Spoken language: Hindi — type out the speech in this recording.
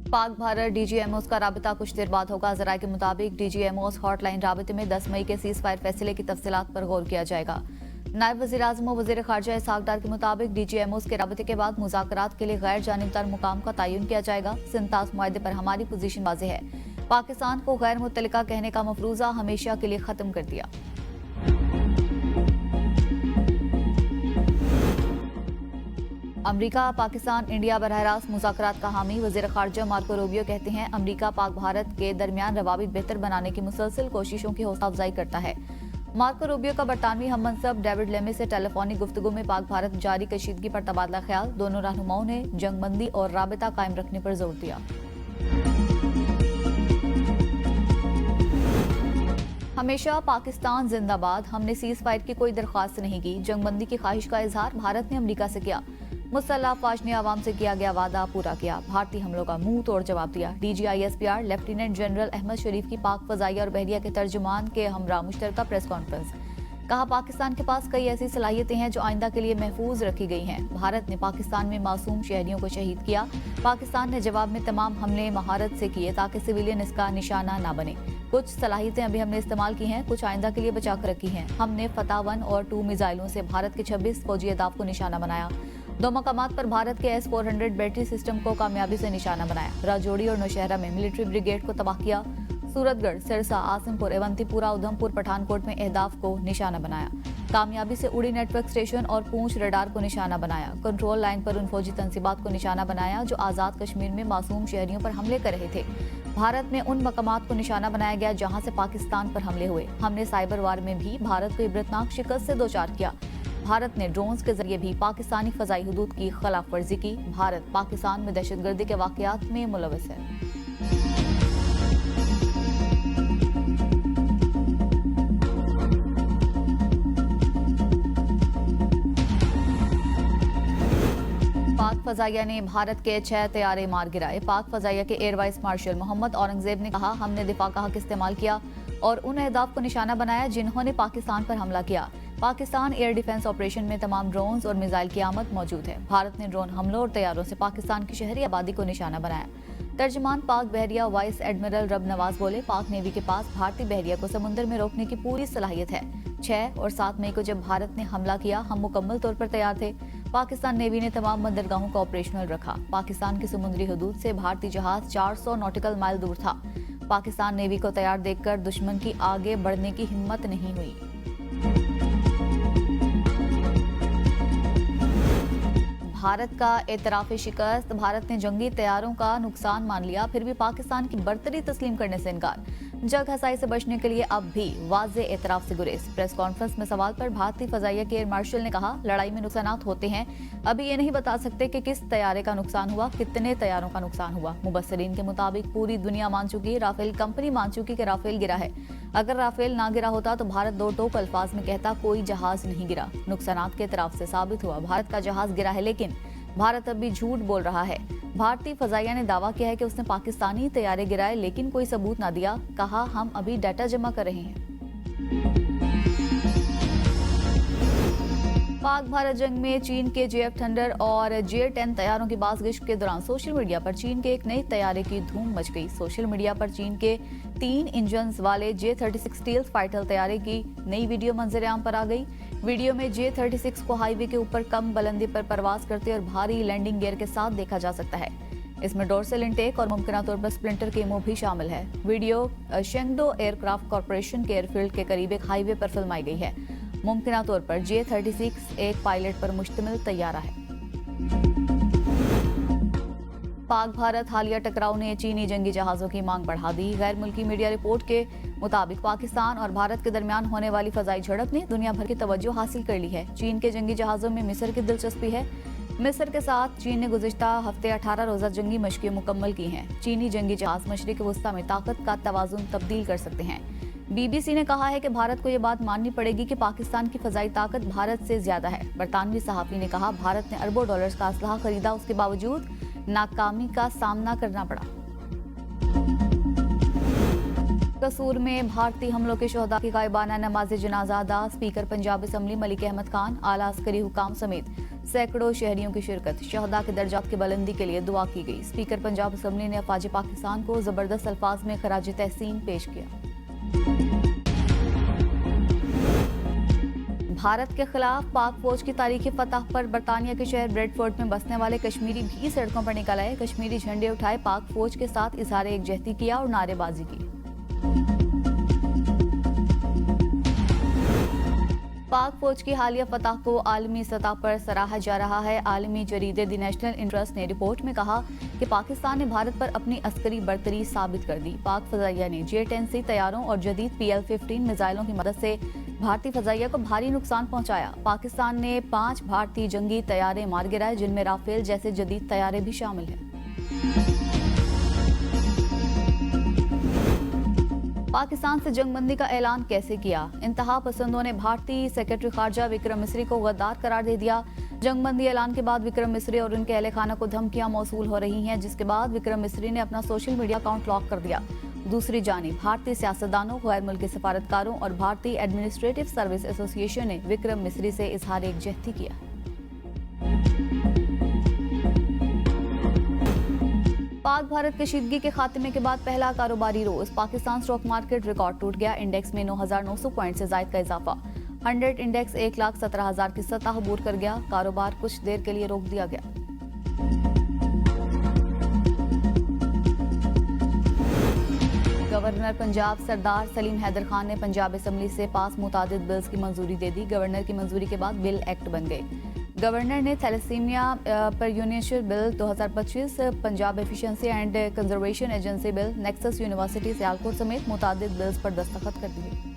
पाक भारत डीजीएमओस का राबिता कुछ देर बाद होगा। जराये के मुताबिक डीजीएमओस हॉटलाइन राबिते में 10 मई के सीज फायर फैसले की तफसीलात पर गौर किया जाएगा। नायब वज़ीर आज़म और वज़ीर ख़ारजा इसहाक डार के मुताबिक डीजीएमओस के राबिते के बाद मुज़ाकरात के लिए गैर जानिबदार मुकाम का तयन किया जाएगा। सिंतास मुआहदे पर हमारी पोजीशन वाज़ेह है। पाकिस्तान को गैर मुत्तलिका कहने का मफरूज़ा हमेशा के लिए खत्म कर दिया। अमरीका पाकिस्तान इंडिया बरह रास्त मुज़ाकरात का हामी। वज़ीर ख़ारजा मार्को रूबियो कहते हैं अमरीका पाक भारत के दरमियान रवाबित बेहतर बनाने की मुसलसल कोशिशों की हौसला अफजाई करता है। मार्को रूबियो का बरतानवी हम मनसब डेविड लेमी से टेलीफोनिक गुफ्तगू में पाक भारत जारी कशीदगी पर तबादला ख्याल। दोनों रहनुमाओं ने जंगबंदी और राबिता कायम रखने पर जोर दिया। हमेशा पाकिस्तान जिंदाबाद। हमने सीज फायर की कोई दरख्वास्त नहीं की। जंगबंदी की ख्वाहिश का इजहार भारत ने अमरीका से किया। मुसल्लह अफवाज ने आवाम से किया गया वादा पूरा किया। भारतीय हमलों का मुंह तोड़ जवाब दिया। DGISPR लेफ्टिनेंट जनरल अहमद शरीफ की पाक फजाइया और बहरिया के तर्जुमान के हमरा मुश्तरका प्रेस कॉन्फ्रेंस। कहा पाकिस्तान के पास कई ऐसी सलाहियतें हैं जो आइंदा के लिए महफूज रखी गई हैं। भारत ने पाकिस्तान में मासूम शहरियों को शहीद किया। पाकिस्तान ने जवाब में तमाम हमले महारत से किए ताकि सिविलियन इसका निशाना ना बने। कुछ सलाहियतें अभी हमने इस्तेमाल की हैं, कुछ आइंदा के लिए बचा कर रखी हैं। हमने फतह 1 और 2 मिसाइलों से भारत के 26 फौजी अहदाफ को निशाना बनाया। 2 मकामात पर भारत के S-400 बैटरी सिस्टम को कामयाबी से निशाना बनाया। राजौरी और नौशहरा में मिलिट्री ब्रिगेड को तबाह किया। सूरतगढ़, सिरसा, आसिमपुर, अवंतीपुरा, उधमपुर, पठानकोट में अहदाफ को निशाना बनाया। कामयाबी से उड़ी नेटवर्क स्टेशन और पूंछ रडार को निशाना बनाया। कंट्रोल लाइन पर उन फौजी तंसीबात को निशाना बनाया जो आज़ाद कश्मीर में मासूम शहरियों पर हमले कर रहे थे। भारत में उन मकामात को निशाना बनाया गया जहां से पाकिस्तान पर हमले हुए। हमने साइबर वार में भी भारत को इबरतनाक शिकस्त से दो चार किया। भारत ने ड्रोन्स के जरिए भी पाकिस्तानी फजाई हुदूद की खिलाफ वर्जी की। भारत पाकिस्तान में दहशतगर्दी के वाकयात में मुलविस है। पाक फजाइया ने भारत के 6 तैयारे मार गिराए। पाक फजाइया के air vice marshal Mohammad Aurangzeb ने कहा हमने दिफा का हक इस्तेमाल किया और उन अहदाफ को निशाना बनाया जिन्होंने पाकिस्तान पर हमला किया। पाकिस्तान एयर डिफेंस ऑपरेशन में तमाम ड्रोन्स और मिसाइल की आमद मौजूद है। भारत ने ड्रोन हमलों और तैयारों से पाकिस्तान की शहरी आबादी को निशाना बनाया। तर्जमान पाक बहरिया वाइस एडमिरल रब नवाज बोले पाक नेवी के पास भारतीय बहरिया को समुद्र में रोकने की पूरी सलाहियत है। 6 और 7 मई को जब भारत ने हमला किया हम मुकम्मल तौर पर तैयार थे। पाकिस्तान नेवी ने तमाम बंदरगाहों को ऑपरेशनल रखा। पाकिस्तान की समुद्री हदूद से भारतीय जहाज 400 नॉटिकल माइल दूर था। पाकिस्तान नेवी को तैयार देखकर दुश्मन की आगे बढ़ने की हिम्मत नहीं हुई। भारत का एतराफ़ी शिकस्त। भारत ने जंगी तैयारों का नुकसान मान लिया, फिर भी पाकिस्तान की बर्तरी तस्लीम करने से इनकार। जग हसाई से बचने के लिए अब भी वाज़े एतराफ़ से गुरेज। प्रेस कॉन्फ्रेंस में सवाल पर भारतीय फजाइया के एयर मार्शल ने कहा लड़ाई में नुकसानात होते हैं, अभी ये नहीं बता सकते कि किस तैयारे का नुकसान हुआ, कितने तैयारों का नुकसान हुआ। मुबस्सिरीन के मुताबिक पूरी दुनिया मान चुकी है, राफेल कंपनी मान चुकी कि राफेल गिरा है। अगर राफेल ना गिरा होता तो भारत दो टोक अल्फाज में कहता कोई जहाज नहीं गिरा। नुकसानात के एतराफ़ से साबित हुआ भारत का जहाज गिरा है, लेकिन भारत अब भी झूठ बोल रहा है। भारतीय फजाइया ने दावा किया है कि उसने पाकिस्तानी तैयारे गिराए, लेकिन कोई सबूत ना दिया। कहा हम अभी डाटा जमा कर रहे हैं। पाक भारत जंग में चीन के JF थंडर और J-10 तैयारों की बाज़गिश्त के दौरान सोशल मीडिया पर चीन के एक नए तैयारे की धूम मच गई। सोशल मीडिया पर चीन के 3 इंजन वाले J-36 स्टील्थ फाइटर तैयारे की नई वीडियो मंजर-ए-आम पर आ गई। वीडियो में J-36 को हाईवे के ऊपर कम बुलंदी पर परवाज करते और भारी लैंडिंग गियर के साथ देखा जा सकता है। इसमें डोर्सल इनटेक और मुमकिन तौर पर स्प्लिंटर केमो भी शामिल है। वीडियो शेंगडो एयरक्राफ्ट कॉरपोरेशन के एयरफील्ड के करीब एक हाईवे पर फिल्माई गई है। मुमकिन तौर पर J-36 एक पायलट पर मुश्तमिल तैयारा है। पाक भारत हालिया टकराव ने चीनी जंगी जहाजों की मांग बढ़ा दी। गैर मुल्की मीडिया रिपोर्ट के मुताबिक पाकिस्तान और भारत के दरमियान होने वाली फजाई झड़प ने दुनिया भर की तवज्जो हासिल कर ली है। चीन के जंगी जहाजों में मिस्र की दिलचस्पी है। मिस्र के साथ चीन ने गुज़िश्ता हफ्ते 18 रोज़ा जंगी मशक़ें मुकम्मल की हैं। चीनी जंगी जहाज मशरिक़ वस्ता में ताकत का तवाज़ुन तब्दील कर सकते हैं। BBC ने कहा है कि भारत को यह बात माननी पड़ेगी कि पाकिस्तान की फजाई ताकत भारत से ज्यादा है। बरतानवी सहाफ़ी ने कहा भारत ने अरबों डॉलर्स का असलहा खरीदा, उसके बावजूद नाकामी का सामना करना पड़ा। कसूर में भारतीय हमलों के शोहदा की गायबाना नमाज जनाजा अदा। स्पीकर पंजाब असम्बली मलिक अहमद खान, आला अस्करी हुकाम समेत सैकड़ों शहरियों की शिरकत। शहदा के दर्जात की बुलंदी के लिए दुआ की गई। स्पीकर पंजाब असम्बली ने अफवाज पाकिस्तान को जबरदस्त अल्फाज में खराज तहसीन पेश किया। भारत के खिलाफ पाक फौज की तारीखी फतह पर बरतानिया के शहर ब्रेडफोर्ड में बसने वाले कश्मीरी भी सड़कों पर निकल आए। कश्मीरी झंडे उठाए, पाक फौज के साथ इजहार एकजहती किया और नारेबाजी की। पाक फौज की हालिया फतह को आलमी सतह पर सराहा जा रहा है। आलमी जरीदे द नेशनल इंटरेस्ट ने रिपोर्ट में कहा कि पाकिस्तान ने भारत पर अपनी अस्करी बर्तरी साबित कर दी। पाक फजाइया ने J-10C तैयारों और जदीद PL-15 मिसाइलों की मदद से भारतीय फजाइया को भारी नुकसान पहुंचाया। पाकिस्तान ने 5 भारतीय जंगी तैयारे मार गिराए, जिनमें राफेल जैसे जदीद तैयारे भी शामिल हैं। पाकिस्तान से जंगबंदी का ऐलान कैसे किया? इंतहा पसंदों ने भारतीय सेक्रेटरी खारजा विक्रम मिस्री को गद्दार करार दे दिया। जंगबंदी ऐलान के बाद विक्रम मिस्री और उनके अहले खाना को धमकियां मौसूल हो रही हैं, जिसके बाद विक्रम मिस्री ने अपना सोशल मीडिया अकाउंट लॉक कर दिया। दूसरी जानिब भारतीय सियासतदानों, गैर मुल्की सफारतकारों और भारतीय एडमिनिस्ट्रेटिव सर्विस एसोसिएशन ने विक्रम मिस्री से इजहार एकजहती किया। पाक भारत कशीदगी के खात्मे के बाद पहला कारोबारी रोज। पाकिस्तान स्टॉक मार्केट रिकॉर्ड टूट गया। इंडेक्स में 9,900 पॉइंट से जायद का इजाफा। 100 इंडेक्स 1,17,000 की सतह अबूर कर गया। कारोबार कुछ देर के लिए रोक दिया गया। गवर्नर पंजाब सरदार सलीम हैदर खान ने पंजाब असम्बली से पास मुतादिद बिल्स की मंजूरी दे दी। गवर्नर की मंजूरी के बाद बिल एक्ट बन गए। गवर्नर ने थैलेसीमिया पर universal bill 2025, Punjab efficiency and conservation agency bill, nexus university Sialkot समेत मुतादिद बिल्स पर दस्तखत कर दिए।